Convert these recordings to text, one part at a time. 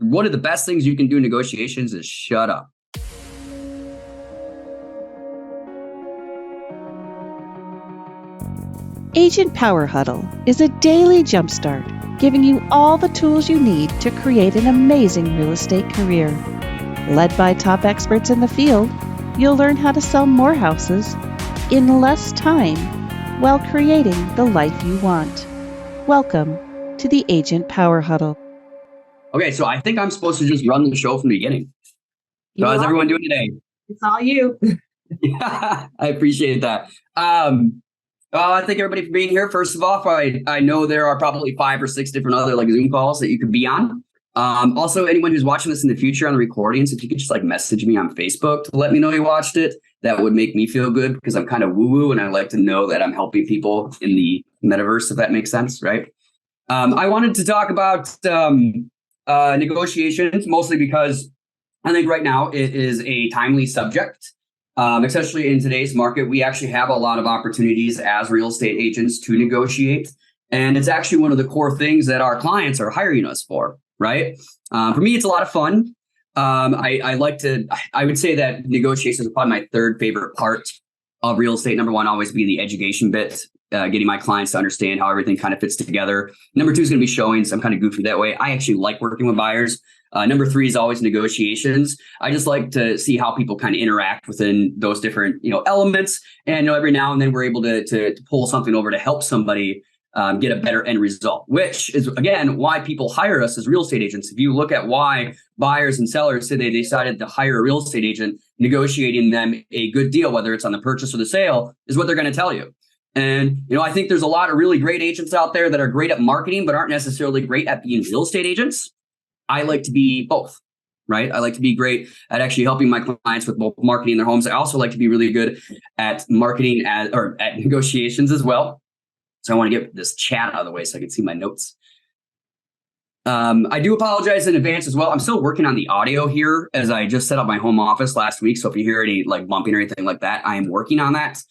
one of the best things you can do in negotiations is shut up. Agent Power Huddle is a daily jumpstart, giving you all the tools you need to create an amazing real estate career. Led by top experts in the field, you'll learn how to sell more houses in less time while creating the life you want. Welcome to the Agent Power Huddle. Okay, so I think I'm supposed to just run the show from the beginning. So how's everyone doing today? It's all you. Yeah, I appreciate that. I thank everybody for being here. First of all, I know there are probably 5 or 6 different other Zoom calls that you could be on. Also, anyone who's watching this in the future on the recordings, if you could just message me on Facebook to let me know you watched it, that would make me feel good because I'm kind of woo-woo and I like to know that I'm helping people in the metaverse, if that makes sense, right? I wanted to talk about negotiations, mostly because I think right now it is a timely subject. Especially in today's market, we actually have a lot of opportunities as real estate agents to negotiate. And it's actually one of the core things that our clients are hiring us for, right? For me, it's a lot of fun. I would say that negotiations are probably my third favorite part of real estate. Number one, always being the education bit, getting my clients to understand how everything kind of fits together. Number 2 is going to be showings. I'm kind of goofy that way. I actually like working with buyers. Number 3 is always negotiations. I just like to see how people kind of interact within those different, elements. And every now and then we're able to pull something over to help somebody get a better end result, which is, again, why people hire us as real estate agents. If you look at why buyers and sellers say they decided to hire a real estate agent, negotiating them a good deal, whether it's on the purchase or the sale, is what they're going to tell you. And, I think there's a lot of really great agents out there that are great at marketing, but aren't necessarily great at being real estate agents. I like to be both, right? I like to be great at actually helping my clients with both marketing their homes. I also like to be really good at marketing at negotiations as well. So I want to get this chat out of the way so I can see my notes. I do apologize in advance as well. I'm still working on the audio here as I just set up my home office last week. So if you hear any bumping or anything like that, I am working on that.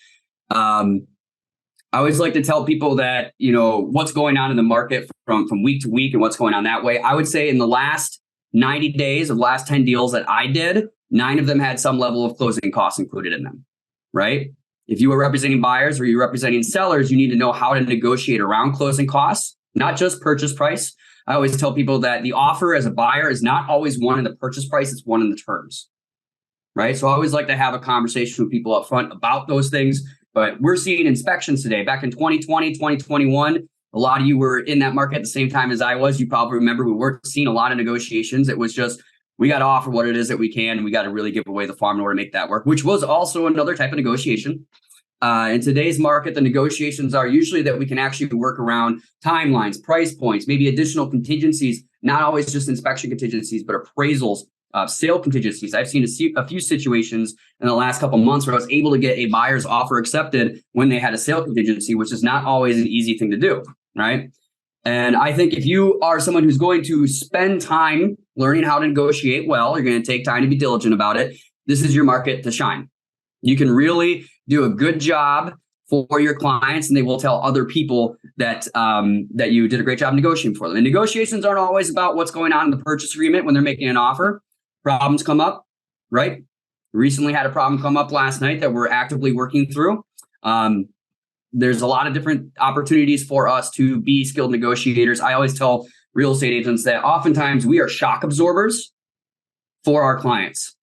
I always like to tell people that, what's going on in the market from week to week and what's going on that way. I would say in the last 90 days of last 10 deals that I did, 9 of them had some level of closing costs included in them, right? If you are representing buyers or you're representing sellers, you need to know how to negotiate around closing costs, not just purchase price. I always tell people that the offer as a buyer is not always one in the purchase price, it's one in the terms, right? So I always like to have a conversation with people up front about those things. But we're seeing inspections today. Back in 2020, 2021, a lot of you were in that market at the same time as I was. You probably remember we weren't seeing a lot of negotiations. It was just, we got to offer what it is that we can, and we got to really give away the farm in order to make that work, which was also another type of negotiation. In today's market, the negotiations are usually that we can actually work around timelines, price points, maybe additional contingencies, not always just inspection contingencies, but appraisals, sale contingencies. I've seen a few situations in the last couple of months where I was able to get a buyer's offer accepted when they had a sale contingency, which is not always an easy thing to do, right? And I think if you are someone who's going to spend time learning how to negotiate well, you're going to take time to be diligent about it, this is your market to shine. You can really do a good job for your clients, and they will tell other people that that you did a great job negotiating for them. And negotiations aren't always about what's going on in the purchase agreement when they're making an offer. Problems come up, right? Recently had a problem come up last night that we're actively working through. There's a lot of different opportunities for us to be skilled negotiators. I always tell real estate agents that oftentimes we are shock absorbers for our clients.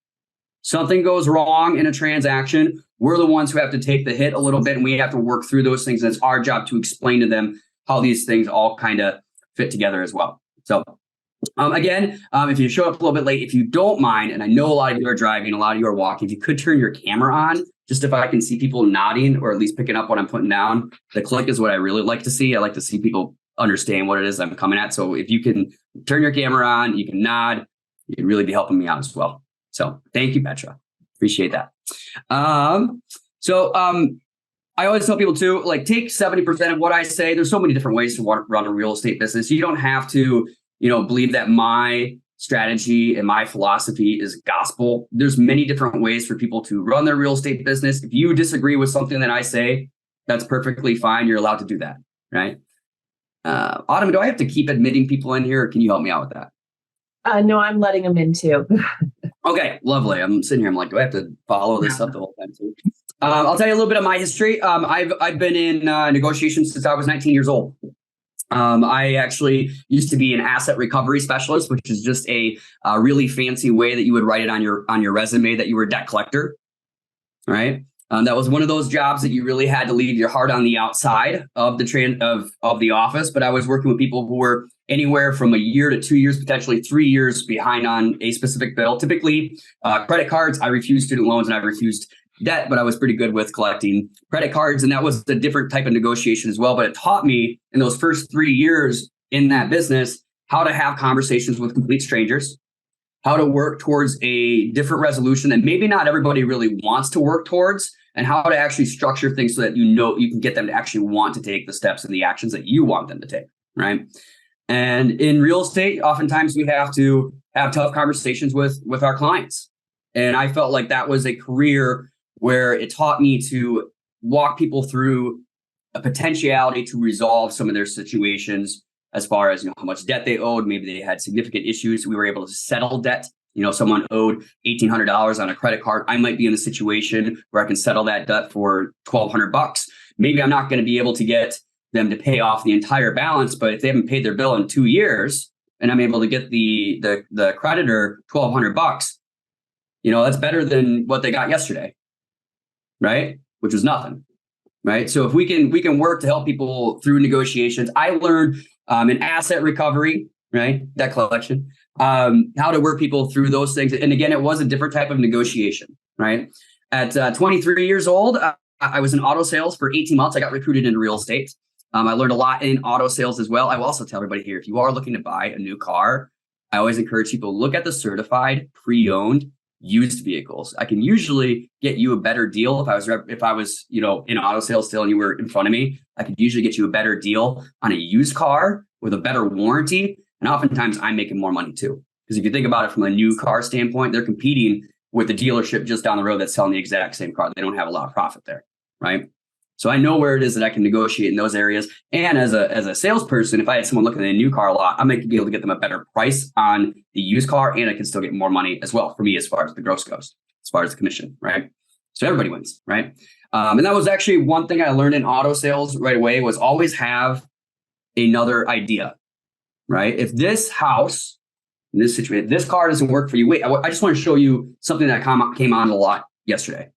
Something goes wrong in a transaction, we're the ones who have to take the hit a little bit, and we have to work through those things. And it's our job to explain to them how these things all kind of fit together as well. So again, if you show up a little bit late, if you don't mind, and I know a lot of you are driving, a lot of you are walking, if you could turn your camera on, just if I can see people nodding or at least picking up what I'm putting down. The click is what I really like to see. I like to see people understand what it is I'm coming at. So if you can turn your camera on, you can nod, you can really be helping me out as well. So thank you, Petra. Appreciate that. I always tell people to take 70% of what I say. There's so many different ways to run a real estate business. You don't have to, believe that my strategy and my philosophy is gospel. There's many different ways for people to run their real estate business. If you disagree with something that I say, that's perfectly fine. You're allowed to do that, right? Autumn, do I have to keep admitting people in here, or can you help me out with that? No, I'm letting them in too. Okay, lovely. I'm sitting here. I'm like, do I have to follow this up the whole time too? I'll tell you a little bit of my history. I've been in negotiations since I was 19 years old. I actually used to be an asset recovery specialist, which is just a really fancy way that you would write it on your resume that you were a debt collector, right? That was one of those jobs that you really had to leave your heart on the outside of the office. But I was working with people who were anywhere from a year to 2 years, potentially 3 years behind on a specific bill. Typically, credit cards. I refused student loans and I refused debt, but I was pretty good with collecting credit cards. And that was a different type of negotiation as well. But it taught me in those first 3 years in that business how to have conversations with complete strangers, how to work towards a different resolution that maybe not everybody really wants to work towards, and how to actually structure things so that you can get them to actually want to take the steps and the actions that you want them to take, right? And in real estate, oftentimes we have to have tough conversations with our clients. And I felt like that was a career where it taught me to walk people through a potentiality to resolve some of their situations as far as how much debt they owed. Maybe they had significant issues. We were able to settle debt. Someone owed $1,800 on a credit card. I might be in a situation where I can settle that debt for $1,200. Maybe I'm not going to be able to get them to pay off the entire balance, but if they haven't paid their bill in 2 years and I'm able to get the creditor $1,200, that's better than what they got yesterday, right? Which was nothing, right? So if we can work to help people through negotiations. I learned in asset recovery, right? Debt collection, how to work people through those things. And again, it was a different type of negotiation, right? At 23 years old, I was in auto sales for 18 months. I got recruited into real estate. I learned a lot in auto sales as well. I will also tell everybody here, if you are looking to buy a new car, I always encourage people to look at the certified, pre-owned, used vehicles. I can usually get you a better deal if I was in auto sales still and you were in front of me. I could usually get you a better deal on a used car with a better warranty. And oftentimes I'm making more money too. Because if you think about it from a new car standpoint, they're competing with the dealership just down the road that's selling the exact same car. They don't have a lot of profit there, right? So I know where it is that I can negotiate in those areas. And as a salesperson, if I had someone looking at a new car a lot, I might be able to get them a better price on the used car, and I can still get more money as well for me as far as the gross goes, as far as the commission, right? So everybody wins, right? And that was actually one thing I learned in auto sales right away, was always have another idea, right? If this house, in this situation, this car doesn't work for you, wait, I just want to show you something that came on a lot yesterday.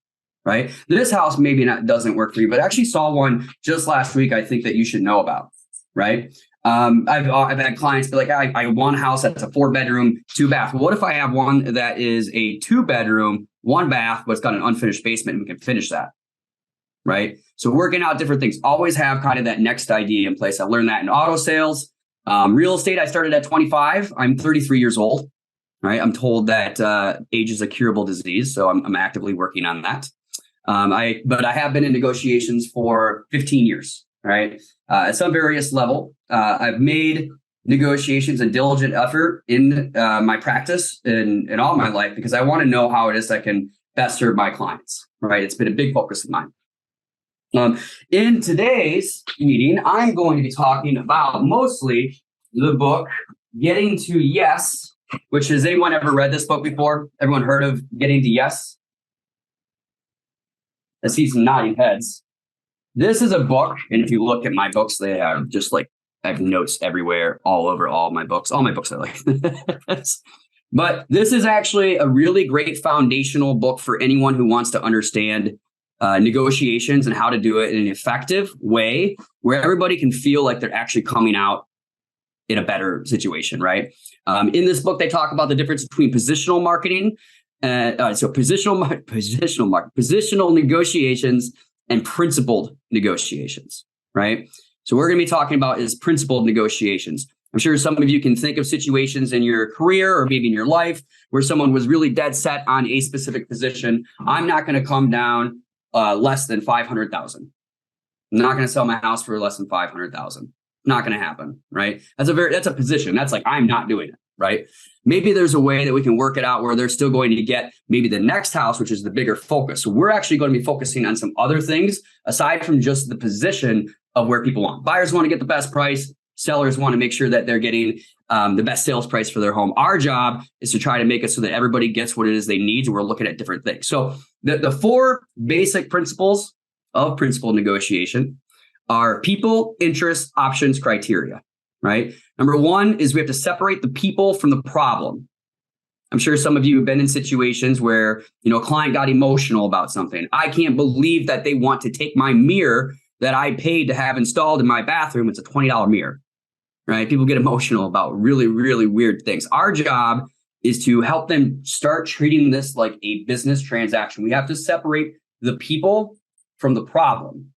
Right? This house maybe doesn't work for you, but I actually saw one just last week I think that you should know about, right? I've had clients be like, I want a house that's a 4-bedroom, 2-bath. Well, what if I have one that is a 2-bedroom, 1-bath, but it's got an unfinished basement and we can finish that, right? So working out different things, always have kind of that next idea in place. I learned that in auto sales. Real estate, I started at 25. I'm 33 years old, right? I'm told that age is a curable disease, so I'm actively working on that. But I have been in negotiations for 15 years, right? At some various level. I've made negotiations a diligent effort in my practice and all my life, because I want to know how it is I can best serve my clients, right? It's been a big focus of mine. In today's meeting, I'm going to be talking about mostly the book, Getting to Yes, which has anyone ever read this book before? Everyone heard of Getting to Yes? I see some nodding heads. This is a book, and if you look at my books, they are just like, I have notes everywhere, all over all my books. All my books are like this. But this is actually a really great foundational book for anyone who wants to understand negotiations and how to do it in an effective way where everybody can feel like they're actually coming out in a better situation, right? In this book, they talk about the difference between positional marketing, positional negotiations and principled negotiations, right? So we're going to be talking about is principled negotiations. I'm sure some of you can think of situations in your career or maybe in your life where someone was really dead set on a specific position. I'm not going to come down less than $500,000. I'm not going to sell my house for less than $500,000. Not going to happen, right? That's a position. That's like, I'm not doing it, right? Maybe there's a way that we can work it out where they're still going to get maybe the next house, which is the bigger focus. So we're actually going to be focusing on some other things aside from just the position of where people want. Buyers want to get the best price. Sellers want to make sure that they're getting the best sales price for their home. Our job is to try to make it so that everybody gets what it is they need. And we're looking at different things. So the four basic principles of principal negotiation are people, interest, options, criteria, right? Number one is we have to separate the people from the problem. I'm sure some of you have been in situations where, a client got emotional about something. I can't believe that they want to take my mirror that I paid to have installed in my bathroom. It's a $20 mirror, right? People get emotional about really, really weird things. Our job is to help them start treating this like a business transaction. We have to separate the people from the problem.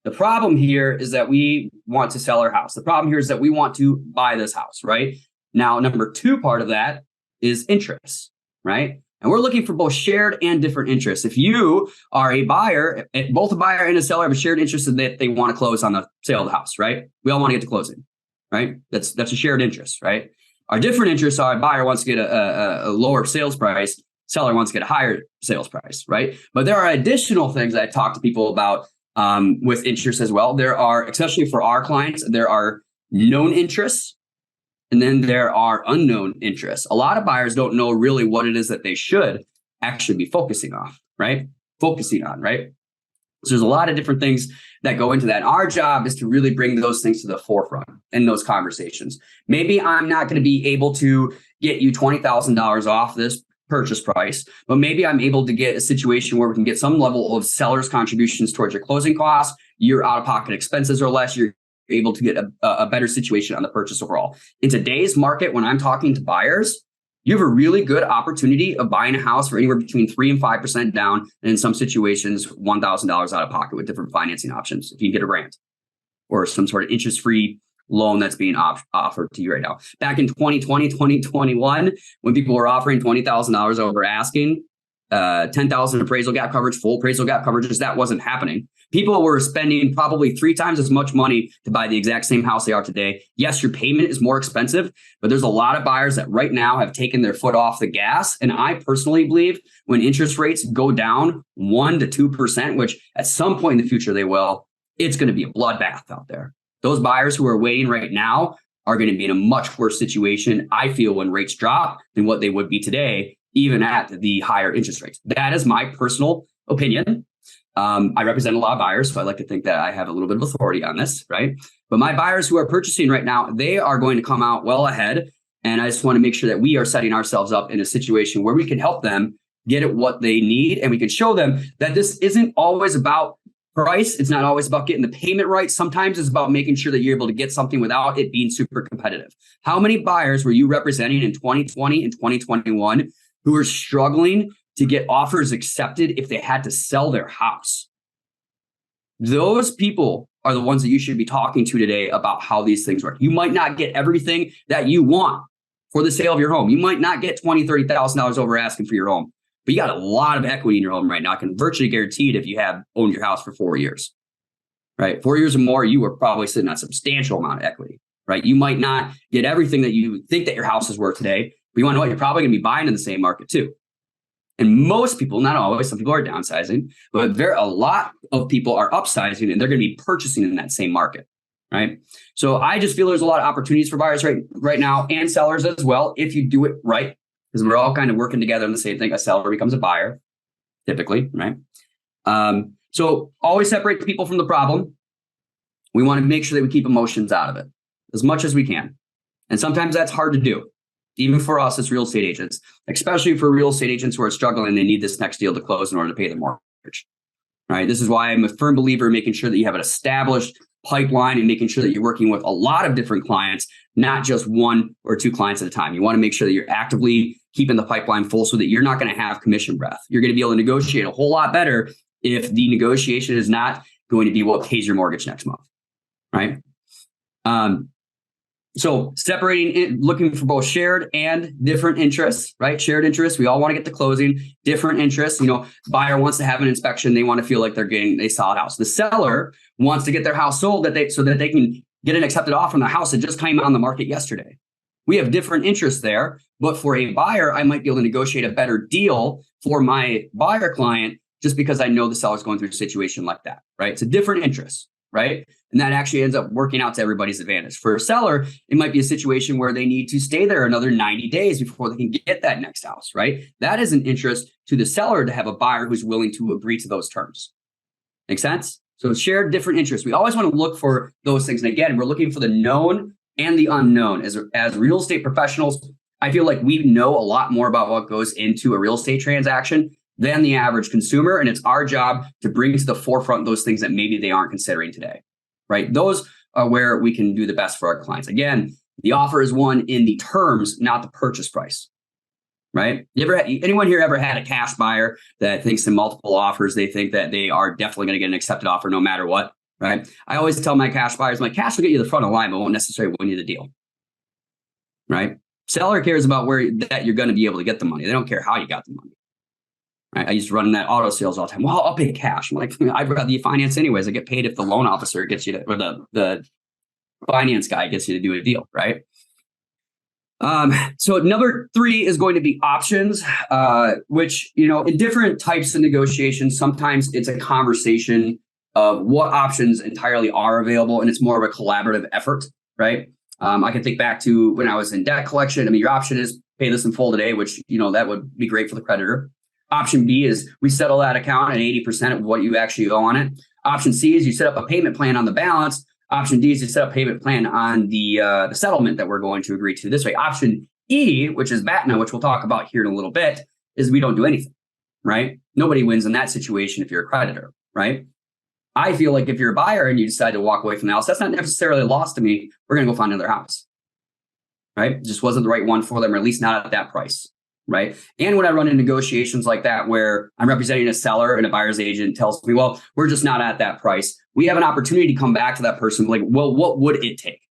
The problem here is that we want to sell our house. The problem here is that we want to buy this house, right? Now, number two part of that is interest, right? And we're looking for both shared and different interests. If you are a buyer, both a buyer and a seller have a shared interest in that they want to close on the sale of the house, right? We all want to get to closing, right? That's a shared interest, right? Our different interests are a buyer wants to get a lower sales price, seller wants to get a higher sales price, right? But there are additional things that I talk to people about with interest as well. There are, especially for our clients, there are known interests. And then there are unknown interests. A lot of buyers don't know really what it is that they should actually be focusing on, right? So there's a lot of different things that go into that. Our job is to really bring those things to the forefront in those conversations. Maybe I'm not going to be able to get you $20,000 off this purchase price, but maybe I'm able to get a situation where we can get some level of seller's contributions towards your closing costs. Your out-of-pocket expenses are less. You're able to get a better situation on the purchase overall. In today's market, when I'm talking to buyers, you have a really good opportunity of buying a house for anywhere between 3 and 5% down, and in some situations, $1,000 out of pocket with different financing options if you can get a grant or some sort of interest-free loan that's being offered to you right now. Back in 2020, 2021, when people were offering $20,000 over asking, 10,000 appraisal gap coverage, full appraisal gap coverages, that wasn't happening. People were spending probably 3 times as much money to buy the exact same house they are today. Yes, your payment is more expensive, but there's a lot of buyers that right now have taken their foot off the gas. And I personally believe when interest rates go down 1 to 2%, which at some point in the future they will, it's going to be a bloodbath out there. Those buyers who are waiting right now are going to be in a much worse situation, I feel, when rates drop than what they would be today, even at the higher interest rates. That is my personal opinion. I represent a lot of buyers, so I like to think that I have a little bit of authority on this, right? But my buyers who are purchasing right now, they are going to come out well ahead. And I just want to make sure that we are setting ourselves up in a situation where we can help them get at what they need. And we can show them that this isn't always about price. It's not always about getting the payment right. Sometimes it's about making sure that you're able to get something without it being super competitive. How many buyers were you representing in 2020 and 2021 who are struggling to get offers accepted if they had to sell their house? Those people are the ones that you should be talking to today about how these things work. You might not get everything that you want for the sale of your home. You might not get $20,000, $30,000 over asking for your home, but you got a lot of equity in your home right now. I can virtually guarantee it if you have owned your house for 4 years, right? 4 years or more, you are probably sitting on a substantial amount of equity, right? You might not get everything that you think that your house is worth today, but you want to know what? You're probably going to be buying in the same market too. And most people, not always, some people are downsizing, but a lot of people are upsizing and they're going to be purchasing in that same market, right? So I just feel there's a lot of opportunities for buyers right now and sellers as well if you do it right, because we're all kind of working together on the same thing. A seller becomes a buyer, typically, right? So always separate the people from the problem. We want to make sure that we keep emotions out of it as much as we can. And sometimes that's hard to do, even for us as real estate agents, especially for real estate agents who are struggling. They need this next deal to close in order to pay their mortgage, right? This is why I'm a firm believer in making sure that you have an established pipeline and making sure that you're working with a lot of different clients, not just 1 or 2 clients at a time. You want to make sure that you're actively keeping the pipeline full so that you're not going to have commission breath. You're going to be able to negotiate a whole lot better if the negotiation is not going to be what pays your mortgage next month, right? So separating, looking for both shared and different interests, right? Shared interests, we all want to get to closing. Different interests, buyer wants to have an inspection. They want to feel like they're getting a solid house. The seller wants to get their house sold so that they can get an accepted offer from the house that just came on the market yesterday. We have different interests there, but for a buyer, I might be able to negotiate a better deal for my buyer client just because I know the seller's going through a situation like that, right? It's a different interest, right? And that actually ends up working out to everybody's advantage. For a seller, it might be a situation where they need to stay there another 90 days before they can get that next house, right? That is an interest to the seller to have a buyer who's willing to agree to those terms. Make sense? So shared different interests. We always want to look for those things. And again, we're looking for the known and the unknown. As real estate professionals, I feel like we know a lot more about what goes into a real estate transaction than the average consumer. And it's our job to bring to the forefront those things that maybe they aren't considering today, right? Those are where we can do the best for our clients. Again, the offer is won in the terms, not the purchase price, right? Anyone here ever had a cash buyer that thinks in multiple offers, they think that they are definitely going to get an accepted offer no matter what, right? I always tell my cash buyers, my cash will get you the front of the line, but won't necessarily win you the deal, right? Seller cares about that you're going to be able to get the money. They don't care how you got the money. I used to run in that auto sales all the time. Well, I'll pay cash. I'm like, I'd rather you finance anyways. I get paid if the loan officer gets you to, or the finance guy gets you to do a deal, right? So number 3 is going to be options, which, in different types of negotiations, sometimes it's a conversation of what options entirely are available, and it's more of a collaborative effort, right? I can think back to when I was in debt collection. I mean, your option is pay this in full today, which, that would be great for the creditor. Option B is we settle that account at 80% of what you actually owe on it. Option C is you set up a payment plan on the balance. Option D is you set up a payment plan on the settlement that we're going to agree to this way. Option E, which is BATNA, which we'll talk about here in a little bit, is we don't do anything, right? Nobody wins in that situation if you're a creditor, right? I feel like if you're a buyer and you decide to walk away from the house, that's not necessarily a loss to me. We're going to go find another house, right? It just wasn't the right one for them, or at least not at that price. Right. And when I run in negotiations like that, where I'm representing a seller and a buyer's agent tells me, well, we're just not at that price, we have an opportunity to come back to that person like, well, what would it take?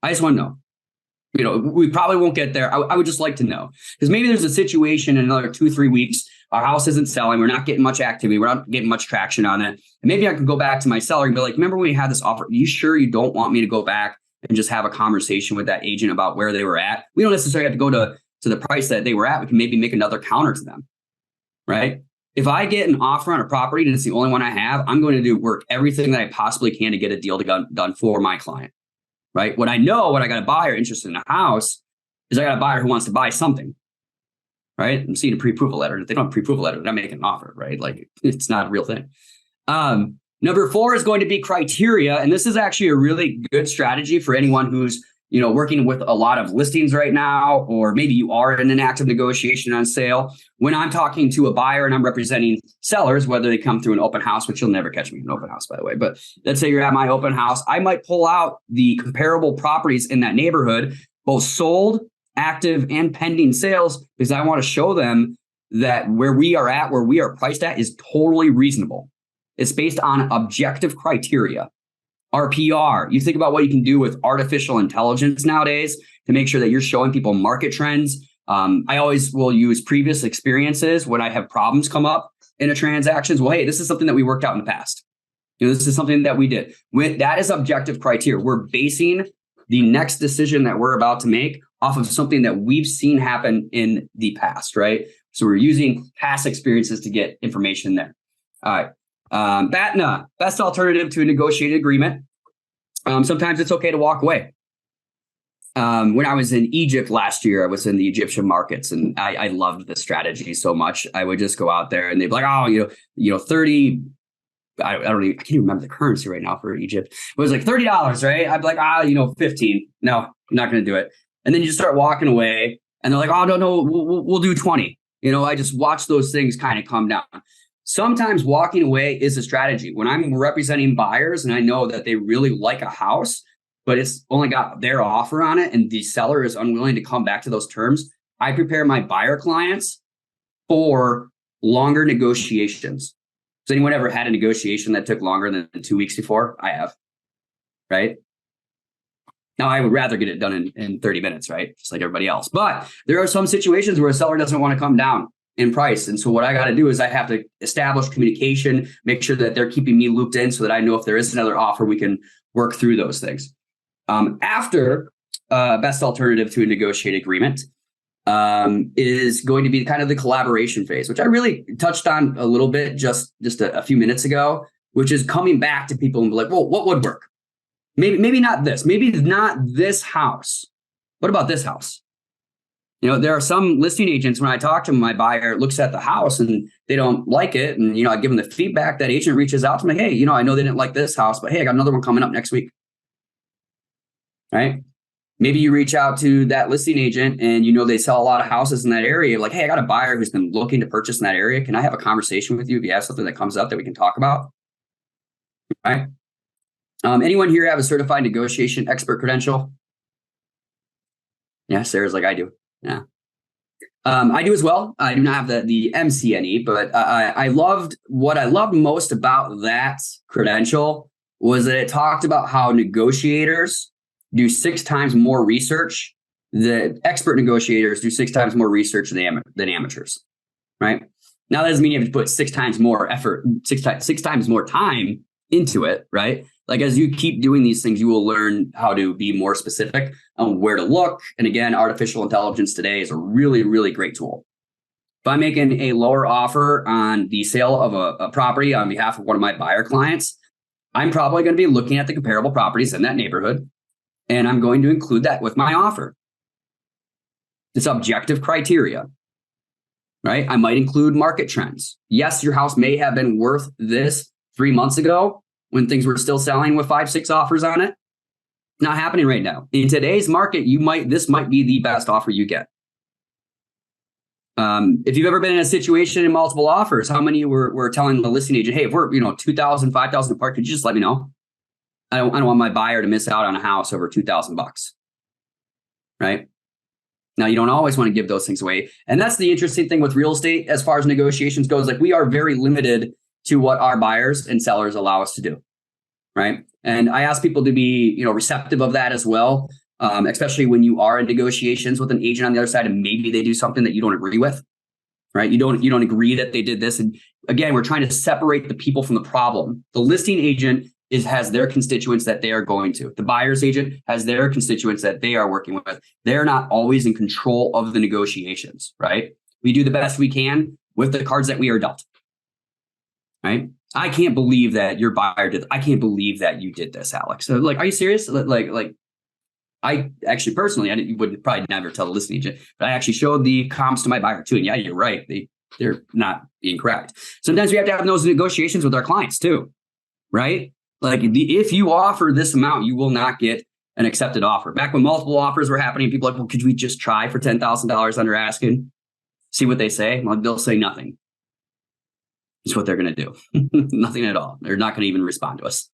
I just want to know. We probably won't get there. I would just like to know, because maybe there's a situation in another 2-3 weeks, our house isn't selling, we're not getting much activity, we're not getting much traction on it. And maybe I can go back to my seller and be like, remember when we had this offer? Are you sure you don't want me to go back and just have a conversation with that agent about where they were at? We don't necessarily have to go to the price that they were at. We can maybe make another counter to them, right? If I get an offer on a property and it's the only one I have, I'm going to work everything that I possibly can to get a deal done for my client, right? What I know, when I got a buyer interested in a house, is I got a buyer who wants to buy something, right? I'm seeing a pre-approval letter. If they don't have a pre-approval letter, they're not making an offer, right? Like, it's not a real thing. Number 4 is going to be criteria. And this is actually a really good strategy for anyone who's, working with a lot of listings right now, or maybe you are in an active negotiation on sale. When I'm talking to a buyer and I'm representing sellers, whether they come through an open house, which you'll never catch me in an open house, by the way, but let's say you're at my open house, I might pull out the comparable properties in that neighborhood, both sold, active, and pending sales, because I want to show them that where we are priced at is totally reasonable. It's based on objective criteria. RPR, you think about what you can do with artificial intelligence nowadays to make sure that you're showing people market trends. I always will use previous experiences when I have problems come up in a transaction. Well, hey, this is something that we worked out in the past. This is something that we did. That is objective criteria. We're basing the next decision that we're about to make off of something that we've seen happen in the past, right? So we're using past experiences to get information there. All right. BATNA, best alternative to a negotiated agreement. Sometimes it's okay to walk away. When I was in Egypt last year, I was in the Egyptian markets, and I loved this strategy so much. I would just go out there and they'd be like, oh, 30, I can't even remember the currency right now for Egypt. It was like $30, right? I'd be like, 15. No, I'm not going to do it. And then you just start walking away and they're like, oh, no, we'll do 20. I just watch those things kind of come down. Sometimes walking away is a strategy. When I'm representing buyers and I know that they really like a house, but it's only got their offer on it and the seller is unwilling to come back to those terms, I prepare my buyer clients for longer negotiations. Has anyone ever had a negotiation that took longer than 2 weeks before? I have, right? Now, I would rather get it done in 30 minutes, right? Just like everybody else. But there are some situations where a seller doesn't want to come down in price. And so what I got to do is I have to establish communication, make sure that they're keeping me looped in so that I know if there is another offer, we can work through those things. After best alternative to a negotiated agreement is going to be kind of the collaboration phase, which I really touched on a little bit just a few minutes ago. which is coming back to people and be like, well, what would work? Maybe not this. Maybe not this house. What about this house? There are some listing agents, when I talk to them, my buyer looks at the house and they don't like it. And, I give them the feedback. That agent reaches out to me, hey, I know they didn't like this house, but hey, I got another one coming up next week. Right? Maybe you reach out to that listing agent and they sell a lot of houses in that area. Like, hey, I got a buyer who's been looking to purchase in that area. Can I have a conversation with you if you have something that comes up that we can talk about? Right? Anyone here have a certified negotiation expert credential? Yeah, Sarah's like, I do. Yeah. I do as well. I do not have the MCNE, but what I loved most about that credential was that it talked about how negotiators do 6 times more research. The expert negotiators do 6 times more research than amateurs, right? Now, that doesn't mean you have to put 6 times more effort, six times more time into it, right? Like, as you keep doing these things, you will learn how to be more specific on where to look. And again, artificial intelligence today is a really, really great tool. If I'm making a lower offer on the sale of a property on behalf of one of my buyer clients, I'm probably going to be looking at the comparable properties in that neighborhood, and I'm going to include that with my offer. It's objective criteria, right? I might include market trends. Yes, your house may have been worth this 3 months ago, when things were still selling with 5-6 offers on it. Not happening right now. In today's market, this might be the best offer you get. If you've ever been in a situation in multiple offers, how many were telling the listing agent, hey, if we're $2,000, $5,000 apart, could you just let me know? I don't want my buyer to miss out on a house over $2,000, right? Now, you don't always want to give those things away. And that's the interesting thing with real estate as far as negotiations goes. Like, we are very limited to what our buyers and sellers allow us to do, right? And I ask people to be, receptive of that as well, especially when you are in negotiations with an agent on the other side and maybe they do something that you don't agree with, right? You don't agree that they did this. And again, we're trying to separate the people from the problem. The listing agent has their constituents that they are going to. The buyer's agent has their constituents that they are working with. They're not always in control of the negotiations, right? We do the best we can with the cards that we are dealt. Right? I can't believe that your buyer did. I can't believe that you did this, Alex. So, like, are you serious? Like, I actually personally, you would probably never tell the listing agent, but I actually showed the comps to my buyer too. And yeah, you're right. They're not being correct. Sometimes we have to have those negotiations with our clients too, right? Like, if you offer this amount, you will not get an accepted offer. Back when multiple offers were happening, people were like, well, could we just try for $10,000 under asking? See what they say? Well, they'll say nothing. Is what they're going to do. Nothing at all. They're not going to even respond to us.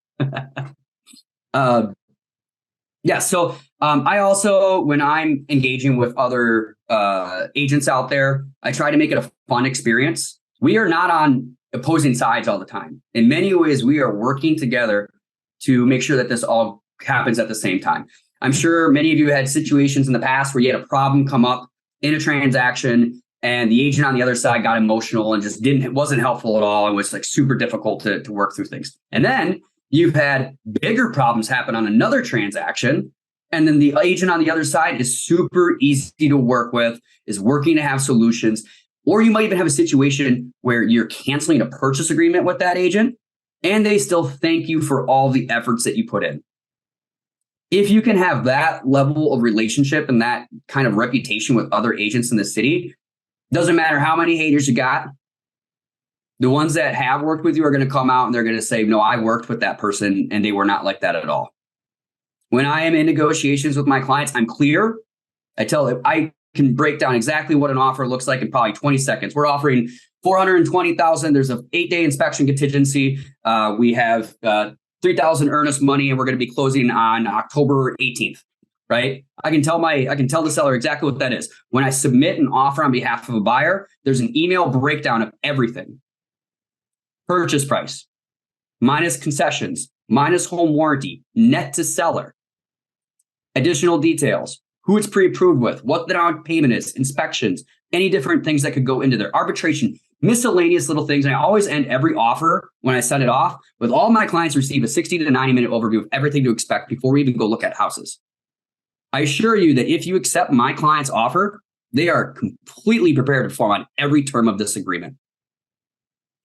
So I also, when I'm engaging with other agents out there, I try to make it a fun experience. We are not on opposing sides all the time. In many ways, we are working together to make sure that this all happens at the same time. I'm sure many of you had situations in the past where you had a problem come up in a transaction, and the agent on the other side got emotional and just wasn't helpful at all. It was like super difficult to work through things. And then you've had bigger problems happen on another transaction. And then the agent on the other side is super easy to work with, is working to have solutions. Or you might even have a situation where you're canceling a purchase agreement with that agent, and they still thank you for all the efforts that you put in. If you can have that level of relationship and that kind of reputation with other agents in the city, doesn't matter how many haters you got. The ones that have worked with you are going to come out and they're going to say, no, I worked with that person and they were not like that at all. When I am in negotiations with my clients, I'm clear. I can break down exactly what an offer looks like in probably 20 seconds. We're offering $420,000. There's an 8-day inspection contingency. We have $3,000 earnest money, and we're going to be closing on October 18th. Right? I can tell the seller exactly what that is. When I submit an offer on behalf of a buyer, there's an email breakdown of everything. Purchase price, minus concessions, minus home warranty, net to seller. Additional details, who it's pre-approved with, what the down payment is, inspections, any different things that could go into there, arbitration, miscellaneous little things. And I always end every offer when I send it off with all my clients receive a 60 to 90 minute overview of everything to expect before we even go look at houses. I assure you that if you accept my client's offer, they are completely prepared to perform on every term of this agreement.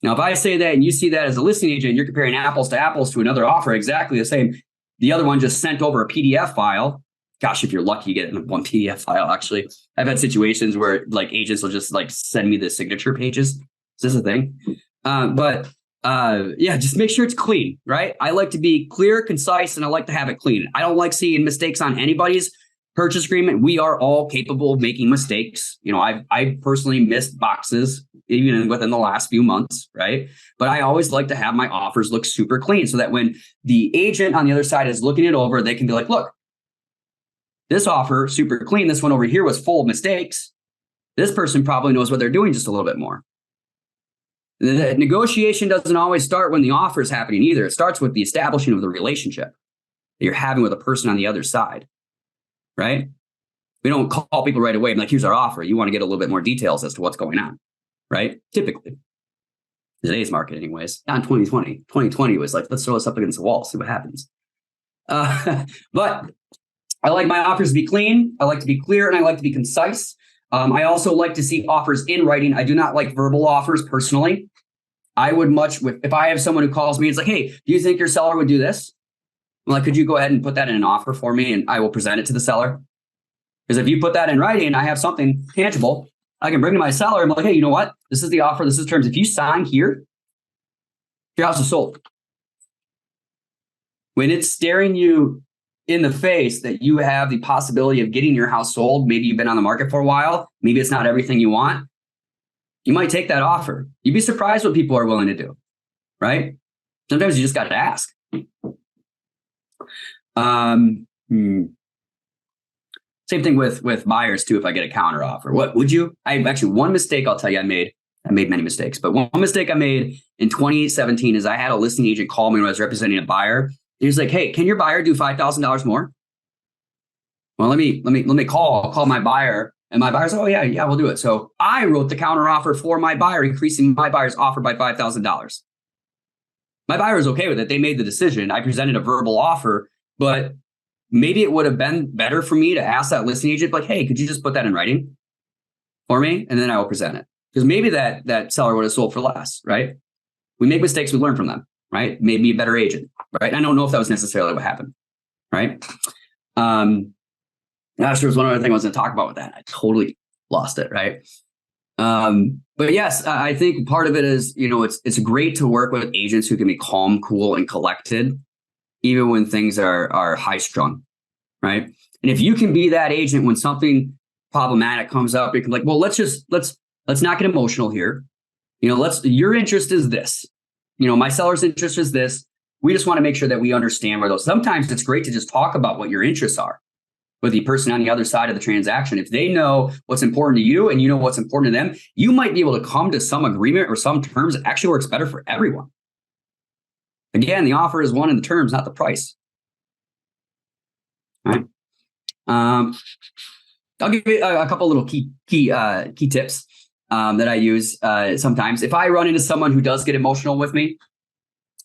Now, if I say that and you see that as a listing agent, you're comparing apples to apples to another offer exactly the same. The other one just sent over a PDF file. Gosh, if you're lucky, you get it in one PDF file. Actually, I've had situations where like agents will just like send me the signature pages. Is this a thing? Yeah, just make sure it's clean, right? I like to be clear, concise, and I like to have it clean. I don't like seeing mistakes on anybody's purchase agreement. We are all capable of making mistakes. You know, I personally missed boxes even within the last few months, right? But I always like to have my offers look super clean so that when the agent on the other side is looking it over, they can be like, look, this offer, super clean. This one over here was full of mistakes. This person probably knows what they're doing just a little bit more. The negotiation doesn't always start when the offer is happening either. It starts with the establishing of the relationship that you're having with a person on the other side, right? We don't call people right away and like, here's our offer. You want to get a little bit more details as to what's going on, right? Typically, today's market anyways, not in 2020. 2020 was like, let's throw this up against the wall, see what happens. But I like my offers to be clean. I like to be clear and I like to be concise. I also like to see offers in writing. I do not like verbal offers personally. I would if I have someone who calls me, it's like, hey, do you think your seller would do this? I'm like, could you go ahead and put that in an offer for me and I will present it to the seller? Because if you put that in writing, I have something tangible. I can bring to my seller and be like, hey, you know what? This is the offer. This is terms. If you sign here, your house is sold. When it's staring you in the face that you have the possibility of getting your house sold, maybe you've been on the market for a while, maybe it's not everything you want, you might take that offer. You'd be surprised what people are willing to do, right? Sometimes you just got to ask. Same thing with buyers too. If I get a counter offer, what would you? I actually, one mistake I'll tell you I made many mistakes, but one mistake I made in 2017 is I had a listing agent call me when I was representing a buyer. He's like, hey, can your buyer do $5,000 more? Well, let me call my buyer. And my buyer's like, oh yeah, we'll do it. So I wrote the counter offer for my buyer, increasing my buyer's offer by $5,000. My buyer was okay with it. They made the decision. I presented a verbal offer, but maybe it would have been better for me to ask that listing agent, like, hey, could you just put that in writing for me? And then I will present it. Because maybe that seller would have sold for less, right? We make mistakes, we learn from them, right? Made me a better agent, right? I don't know if that was necessarily what happened, right? Gosh, there was one other thing I was going to talk about with that. I totally lost it, right? But yes, I think part of it is, it's great to work with agents who can be calm, cool, and collected, even when things are high strung, right? And if you can be that agent when something problematic comes up, you can be like, well, let's not get emotional here. Your interest is this. My seller's interest is this. We just want to make sure that we understand where those. Sometimes it's great to just talk about what your interests are with the person on the other side of the transaction. If they know what's important to you and you know what's important to them, you might be able to come to some agreement or some terms that actually works better for everyone. Again, the offer is one in the terms, not the price. All right. I'll give you a couple little key tips that I use sometimes. If I run into someone who does get emotional with me,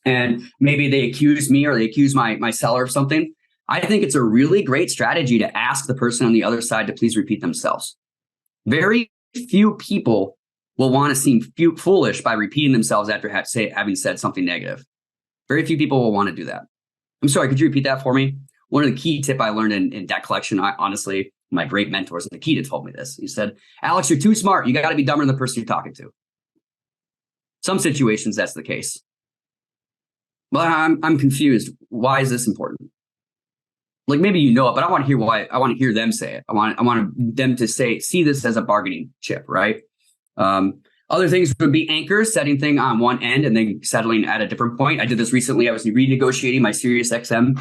and maybe they accuse me or they accuse my seller of something, I think it's a really great strategy to ask the person on the other side to please repeat themselves. Very few people will want to seem foolish by repeating themselves after having said something negative. Very few people will want to do that. I'm sorry, could you repeat that for me? One of the key tip I learned in debt collection, honestly, my great mentors, Nikita told me this. He said, Alex, you're too smart. You got to be dumber than the person you're talking to. Some situations, that's the case. But I'm confused. Why is this important? Like maybe you know it, but I want to hear why. I want to hear them say it. I want them to see this as a bargaining chip, right? Other things would be anchors, setting thing on one end and then settling at a different point. I did this recently. I was renegotiating my Sirius XM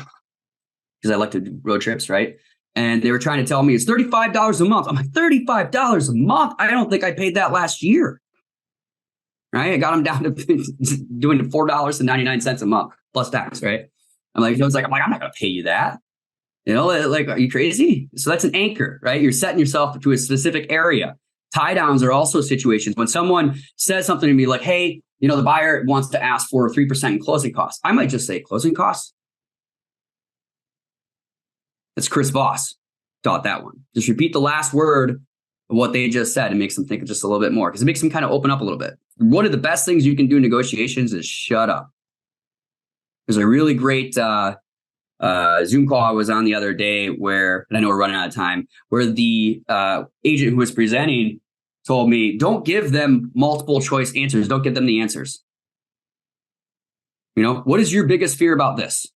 because I like to do road trips, right? And they were trying to tell me it's $35 a month. I'm like, $35 a month? I don't think I paid that last year. Right? I got them down to doing $4.99 a month plus tax, right? I'm like, I'm not going to pay you that. Like, are you crazy? So that's an anchor, right? You're setting yourself to a specific area. Tie downs are also situations when someone says something to me like, hey, the buyer wants to ask for 3% in closing costs. I might just say closing costs. That's Chris Voss taught that one. Just repeat the last word of what they just said and makes them think just a little bit more because it makes them kind of open up a little bit. one of the best things you can do in negotiations is shut up. There's a really great Zoom call I was on the other day where, and I know we're running out of time, where the agent who was presenting told me, don't give them multiple choice answers. Don't give them the answers. What is your biggest fear about this?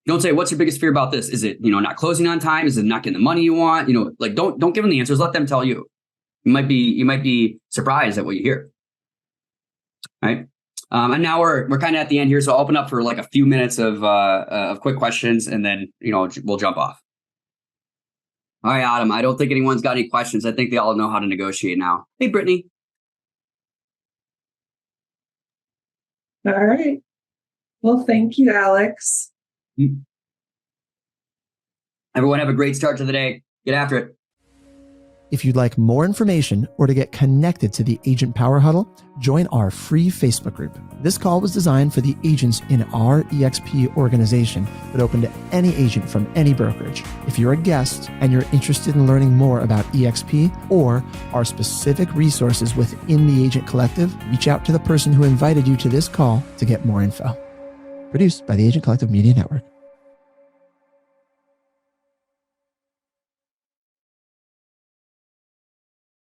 Don't say, what's your biggest fear about this? Is it, not closing on time? Is it not getting the money you want? Don't give them the answers. Let them tell you. You might be surprised at what you hear. Right. And now we're kind of at the end here. So I'll open up for like a few minutes of quick questions, and then, we'll jump off. All right, Adam, I don't think anyone's got any questions. I think they all know how to negotiate now. Hey, Brittany. All right. Well, thank you, Alex. Everyone have a great start to the day. Get after it. If you'd like more information or to get connected to the Agent Power Huddle, join our free Facebook group. This call was designed for the agents in our EXP organization, but open to any agent from any brokerage. If you're a guest and you're interested in learning more about EXP or our specific resources within the Agent Collective, reach out to the person who invited you to this call to get more info. Produced by the Agent Collective Media Network.